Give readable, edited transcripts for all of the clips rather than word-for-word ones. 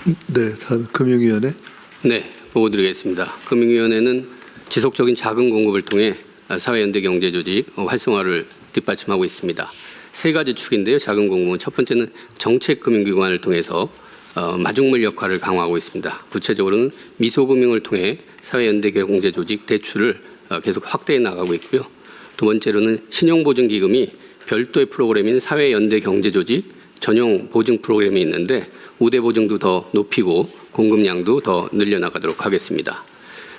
네, 다음 금융위원회. 네, 보고 드리겠습니다. 금융위원회는 지속적인 자금 공급을 통해 사회연대 경제조직 활성화를 뒷받침하고 있습니다. 세 가지 축인데요. 자금 공급은 첫 번째는 정책금융기관을 통해서 마중물 역할을 강화하고 있습니다. 구체적으로는 미소금융을 통해 사회연대 경제조직 대출을 계속 확대해 나가고 있고요. 두 번째로는 신용보증기금이 별도의 프로그램인 사회연대 경제조직 전용 보증 프로그램이 있는데 우대 보증도 더 높이고 공급량도 더 늘려나가도록 하겠습니다.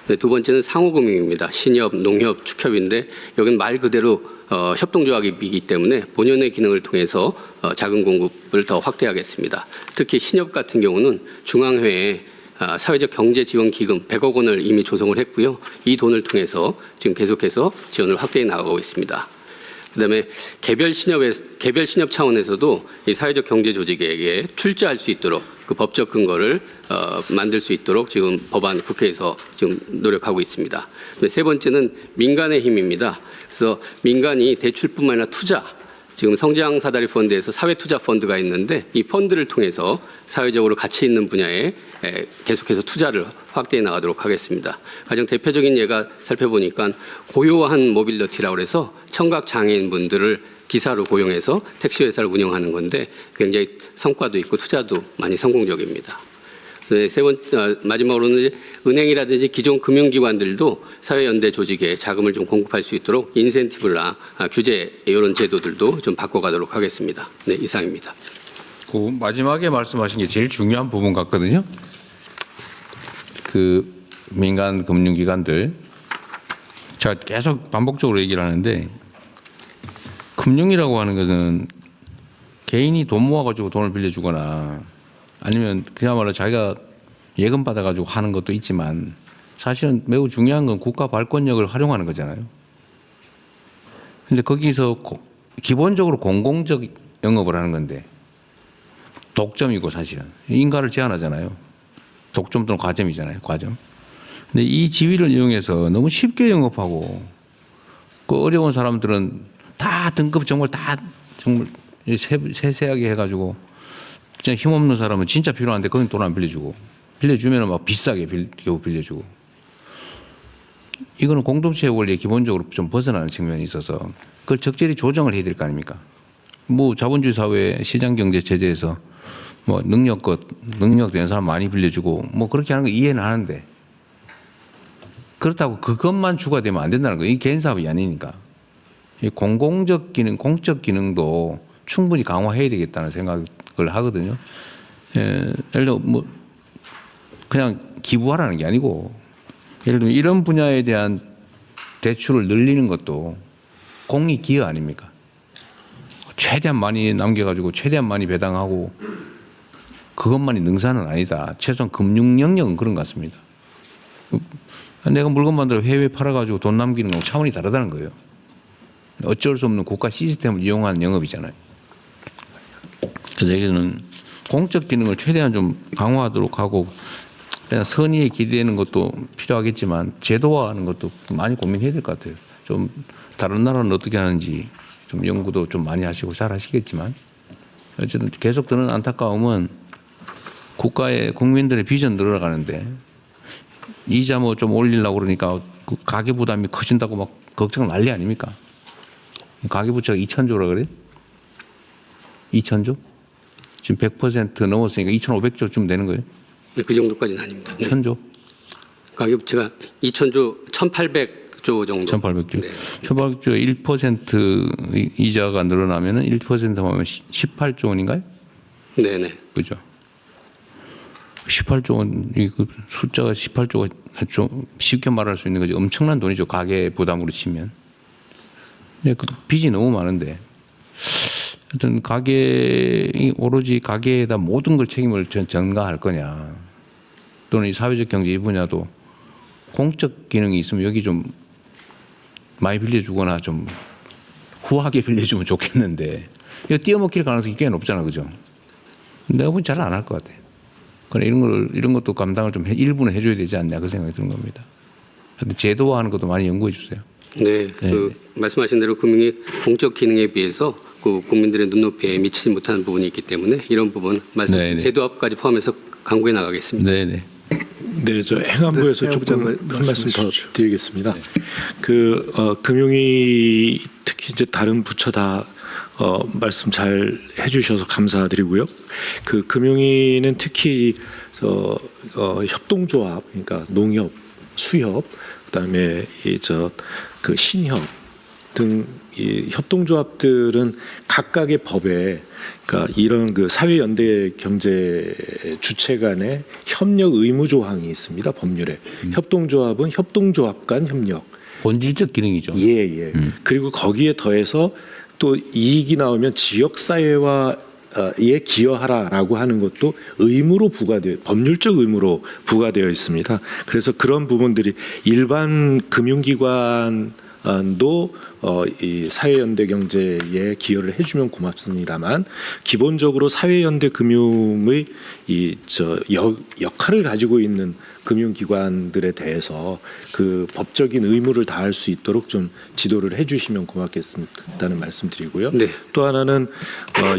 네, 두 번째는 상호금융입니다. 신협, 농협, 축협인데 여기는 말 그대로 협동조합이기 때문에 본연의 기능을 통해서 자금 공급을 더 확대하겠습니다. 특히 신협 같은 경우는 중앙회에 사회적 경제지원기금 100억 원을 이미 조성을 했고요. 이 돈을 통해서 지금 계속해서 지원을 확대해 나가고 있습니다. 그다음에 개별 신협 차원에서도 이 사회적 경제 조직에게 출자할 수 있도록 그 법적 근거를 만들 수 있도록 지금 법안 국회에서 지금 노력하고 있습니다. 세 번째는 민간의 힘입니다. 그래서 민간이 대출뿐만 아니라 투자, 지금 성장사다리 펀드에서 사회투자 펀드가 있는데 이 펀드를 통해서 사회적으로 가치 있는 분야에 계속해서 투자를 확대해 나가도록 하겠습니다. 가장 대표적인 예가 살펴보니까 고요한 모빌리티라고 해서 청각 장애인분들을 기사로 고용해서 택시회사를 운영하는 건데 굉장히 성과도 있고 투자도 많이 성공적입니다. 네, 마지막으로는 은행이라든지 기존 금융기관들도 사회연대 조직에 자금을 좀 공급할 수 있도록 인센티브나 규제 이런 제도들도 좀 바꿔가도록 하겠습니다. 네, 이상입니다. 그 마지막에 말씀하신 게 제일 중요한 부분 같거든요. 그 민간 금융기관들 제가 계속 반복적으로 얘기를 하는데 금융이라고 하는 것은 개인이 돈 모아가지고 돈을 빌려주거나 아니면 그야말로 자기가 예금 받아가지고 하는 것도 있지만 사실은 매우 중요한 건 국가 발권력을 활용하는 거잖아요. 근데 거기서 기본적으로 공공적 영업을 하는 건데 독점이고 사실은 인가를 제한하잖아요. 독점 또는 과점이잖아요. 과점. 근데 이 지위를 이용해서 너무 쉽게 영업하고 그 어려운 사람들은 다 등급 정말 다 정말 세세하게 해가지고 진짜 힘없는 사람은 진짜 필요한데 그건 돈 안 빌려주고 빌려주면 막 비싸게 겨우 빌려주고 이거는 공동체의 원리에 기본적으로 좀 벗어나는 측면이 있어서 그걸 적절히 조정을 해야 될 거 아닙니까? 뭐 자본주의 사회 시장 경제 체제에서 뭐 능력된 사람 많이 빌려주고 뭐 그렇게 하는 거 이해는 하는데 그렇다고 그것만 추가되면 안 된다는 거예요. 이 개인 사업이 아니니까. 이 공공적 기능, 공적 기능도 충분히 강화해야 되겠다는 생각을 하거든요. 예를 들어 뭐 그냥 기부하라는 게 아니고 예를 들면 이런 분야에 대한 대출을 늘리는 것도 공익 기여 아닙니까? 최대한 많이 남겨가지고 최대한 많이 배당하고 그것만이 능사는 아니다. 최소한 금융 영역은 그런 것 같습니다. 내가 물건 만들어 해외에 팔아가지고 돈 남기는 건 차원이 다르다는 거예요. 어쩔 수 없는 국가 시스템을 이용한 영업이잖아요. 그래서 여기는 공적 기능을 최대한 좀 강화하도록 하고 그냥 선의에 기대는 것도 필요하겠지만 제도화하는 것도 많이 고민해야 될 것 같아요. 좀 다른 나라는 어떻게 하는지 좀 연구도 좀 많이 하시고 잘 하시겠지만 어쨌든 계속 드는 안타까움은 국가의 국민들의 비전 늘어나가는데 이자 뭐 좀 올리려고 그러니까 그 가계 부담이 커진다고 막 걱정 난리 아닙니까? 가계부채가 2,000조라 그래? 2,000조? 지금 100% 넘었으니까 2,500조쯤 되는 거예요? 네, 그 정도까지는 아닙니다. 네. 1,000조? 가계부채가 2,000조, 1,800조 정도. 1,800조. 네. 1,800조 1% 이자가 늘어나면은 1% 하면 18조 원인가요? 네네. 그죠? 18조 원, 이 숫자가 18조가 좀 쉽게 말할 수 있는 거지 엄청난 돈이죠. 가계 부담으로 치면. 그 빚이 너무 많은데 하여튼 오로지 가계에다 모든 걸 책임을 전가할 거냐 또는 이 사회적 경제 이 분야도 공적 기능이 있으면 여기 좀 많이 빌려주거나 좀 후하게 빌려주면 좋겠는데 이거 띄어먹힐 가능성이 꽤 높잖아. 그죠? 내가 보면 잘 안 할 것 같아. 그래 이런 것도 감당을 좀 일부는 해줘야 되지 않냐 그 생각이 드는 겁니다. 근데 제도화하는 것도 많이 연구해 주세요. 네, 그 말씀하신 대로 금융이 공적 기능에 비해서 그 국민들의 눈높이에 미치지 못하는 부분이 있기 때문에 이런 부분 말씀 제도화까지 포함해서 강구해 나가겠습니다. 네네. 네, 저 행안부에서 네, 조금 행안부 한 말씀 더 말씀해 드리겠습니다. 금융위 특히 이제 다른 부처 다 말씀 잘 해주셔서 감사드리고요. 금융위는 특히 협동조합, 그러니까 농협, 수협, 그다음에 신협 등 이 협동조합들은 각각의 법에 그러니까 이런 사회연대 경제 주체 간의 협력 의무 조항이 있습니다. 법률에. 협동조합은 협동조합 간 협력. 본질적 기능이죠. 예. 그리고 거기에 더해서 또 이익이 나오면 지역사회와 에 기여하라라고 하는 것도 의무로 법률적 의무로 부과되어 있습니다. 그래서 그런 부분들이 일반 금융기관도 이 사회연대 경제에 기여를 해주면 고맙습니다만 기본적으로 사회연대 금융의 역할을 가지고 있는 금융기관들에 대해서 그 법적인 의무를 다할 수 있도록 좀 지도를 해주시면 고맙겠다는 말씀드리고요. 네. 또 하나는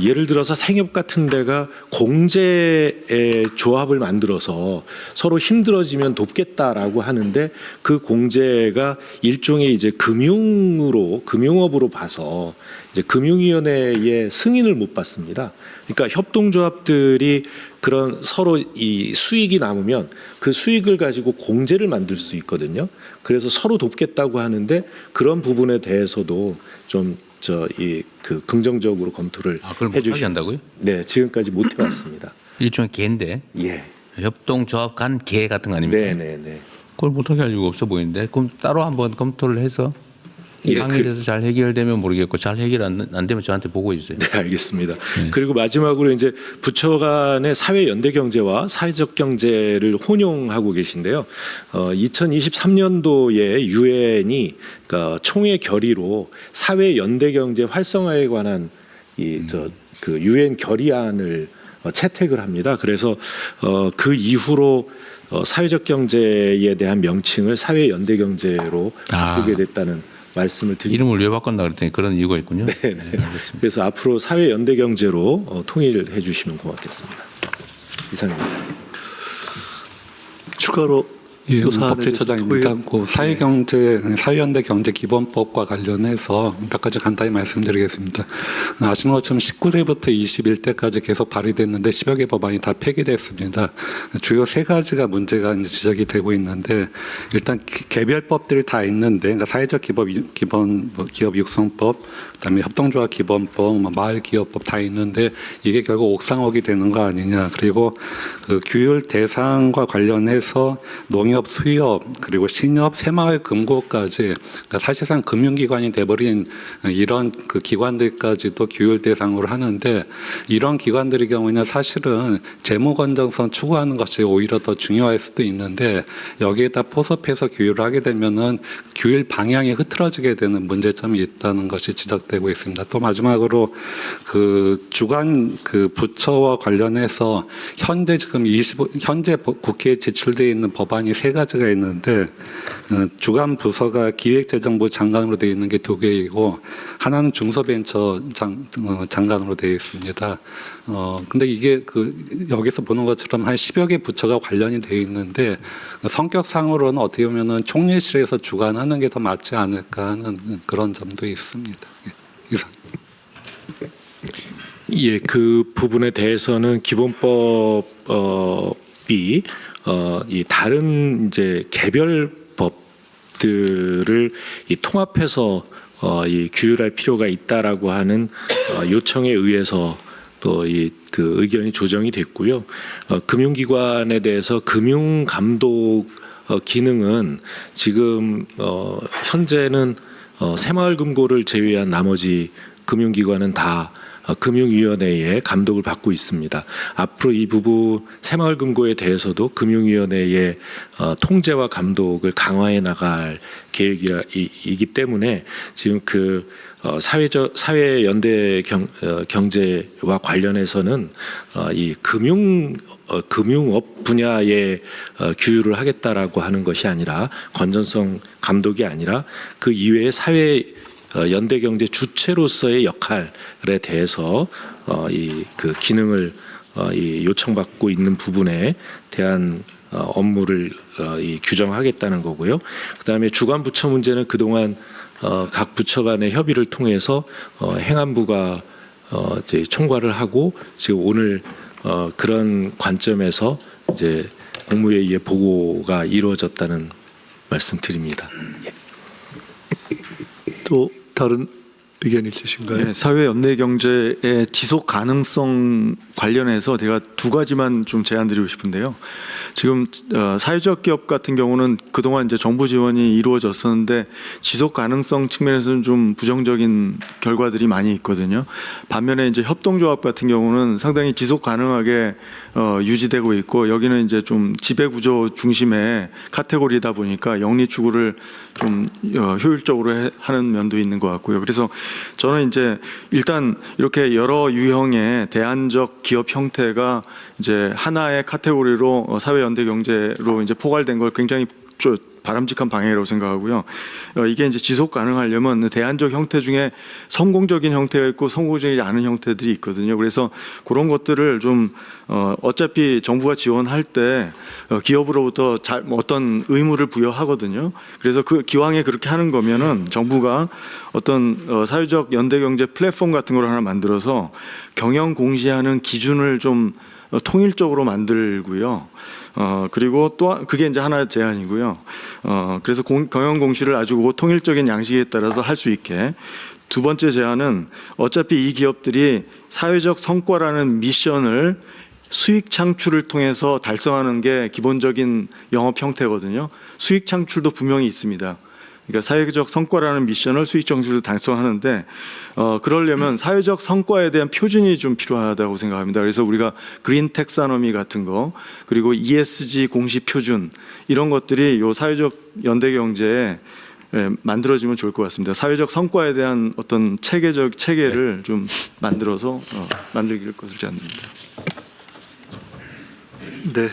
예를 들어서 생협 같은 데가 공제의 조합을 만들어서 서로 힘들어지면 돕겠다라고 하는데 그 공제가 일종의 이제 금융업으로 봐서 이제 금융위원회의 승인을 못 받습니다. 그러니까 협동조합들이 그런 서로 이 수익이 남으면 그 수익을 가지고 공제를 만들 수 있거든요. 그래서 서로 돕겠다고 하는데 그런 부분에 대해서도 좀 긍정적으로 검토를 그걸 못하게 한다고요? 네, 지금까지 못 해왔습니다. 일종의 개인데 예. 협동조합 간 개 같은 거 아닙니까? 네. 그걸 못하게 할 이유가 없어 보이는데 그럼 따로 한번 검토를 해서 예, 상의해서 잘 해결되면 모르겠고 잘 해결 안 되면 저한테 보고해 주세요. 네, 알겠습니다. 그리고 마지막으로 이제 부처 간의 사회 연대 경제와 사회적 경제를 혼용하고 계신데요. 2023년도에 유엔이 그러니까 총회 결의로 사회 연대 경제 활성화에 관한 그 유엔 결의안을 채택을 합니다. 그래서 그 이후로 사회적 경제에 대한 명칭을 사회 연대 경제로 바꾸게 됐다는 말씀을 드립니다. 이름을 왜 바꿨나 그랬더니 그런 이유가 있군요. 네, 알겠습니다. 그래서 앞으로 사회 연대 경제로 통일을 해주시면 고맙겠습니다. 이상입니다. 추가로 예, 요 사안에 법제처장입니다. 대해서 사회연대 경제기본법과 관련해서 몇 가지 간단히 말씀드리겠습니다. 아시는 것처럼 19대부터 21대까지 계속 발의됐는데 10여 개 법안이 다 폐기됐습니다. 주요 세 가지가 문제가 이제 지적이 되고 있는데 일단 개별법들이 다 있는데 그러니까 사회적 기업 육성법, 그다음에 협동조합 기본법, 마을기업법 다 있는데 이게 결국 옥상옥이 되는 거 아니냐. 그리고 그 규율 대상과 관련해서 농협, 수협, 그리고 신협, 새마을 금고까지 그러니까 사실상 금융기관이 돼버린 이런 그 기관들까지도 규율 대상으로 하는데 이런 기관들의 경우에는 사실은 재무 건전성 추구하는 것이 오히려 더 중요할 수도 있는데 여기에다 포섭해서 규율을 하게 되면은 규율 방향이 흐트러지게 되는 문제점이 있다는 것이 지적되고 있습니다. 또 마지막으로 그 주관 그 부처와 관련해서 현재 지금 현재 국회에 제출되어 있는 법안이 세 가지가 있는데 주관 부서가 기획재정부 장관으로 되어 있는 게 2개이고 하나는 중소벤처 장관으로 되어 있습니다. 근데 이게 여기서 보는 것처럼 한 10여 개 부처가 관련이 되어 있는데 성격상으로는 어떻게 보면은 총리실에서 주관하는 게 더 맞지 않을까 하는 그런 점도 있습니다. 이상. 예, 그 부분에 대해서는 기본법이 이 다른 이제 개별 법들을 통합해서 이 규율할 필요가 있다라고 하는 요청에 의해서 또 그 의견이 조정이 됐고요. 금융기관에 대해서 금융감독 기능은 지금 현재는 새마을금고를 제외한 나머지 금융기관은 다 금융위원회의 감독을 받고 있습니다. 앞으로 이 부분 새마을금고에 대해서도 금융위원회의 통제와 감독을 강화해 나갈 계획이기 때문에 지금 그 사회연대 경제와 관련해서는 이 금융업 분야의 규율을 하겠다라고 하는 것이 아니라 건전성 감독이 아니라 그 이외의 연대 경제 주체로서의 역할에 대해서 이 그 기능을 이 요청받고 있는 부분에 대한 업무를 규정하겠다는 거고요. 그다음에 주관 부처 문제는 그동안 각 부처 간의 협의를 통해서 행안부가 이제 총괄을 하고 지금 오늘 그런 관점에서 이제 국무회의에 보고가 이루어졌다는 말씀드립니다. 예. 또 다른 의견 있으신가요? 네, 사회 연대 경제의 지속 가능성 관련해서 제가 두 가지만 좀 제안드리고 싶은데요. 지금 사회적 기업 같은 경우는 그동안 이제 정부 지원이 이루어졌었는데 지속 가능성 측면에서는 좀 부정적인 결과들이 많이 있거든요. 반면에 이제 협동조합 같은 경우는 상당히 지속 가능하게 유지되고 있고, 여기는 이제 좀 지배 구조 중심의 카테고리다 보니까 영리 추구를 좀 효율적으로 하는 면도 있는 것 같고요. 그래서 저는 이제 일단 이렇게 여러 유형의 대안적 기업 형태가 이제 하나의 카테고리로 사회연대 경제로 이제 포괄된 걸 굉장히 바람직한 방향이라고 생각하고요. 이게 이제 지속 가능하려면 대안적 형태 중에 성공적인 형태가 있고 성공적이지 않은 형태들이 있거든요. 그래서 그런 것들을 좀 어차피 정부가 지원할 때 기업으로부터 어떤 의무를 부여하거든요. 그래서 그 기왕에 그렇게 하는 거면은 정부가 어떤 사회적 연대 경제 플랫폼 같은 걸 하나 만들어서 경영 공시하는 기준을 좀 통일적으로 만들고요. 그리고 또 그게 이제 하나의 제안이고요. 그래서 경영 공시를 아주 통일적인 양식에 따라서 할 수 있게. 두 번째 제안은 어차피 이 기업들이 사회적 성과라는 미션을 수익 창출을 통해서 달성하는 게 기본적인 영업 형태거든요. 수익 창출도 분명히 있습니다. 그러니까 사회적 성과라는 미션을 수익 창출로 달성하는데 그러려면 사회적 성과에 대한 표준이 좀 필요하다고 생각합니다. 그래서 우리가 그린 텍사노미 같은 거, 그리고 ESG 공시 표준, 이런 것들이 요 사회적 연대 경제에 만들어지면 좋을 것 같습니다. 사회적 성과에 대한 어떤 체계를 좀 만들어서 만들 것을 제안드립니다. 네.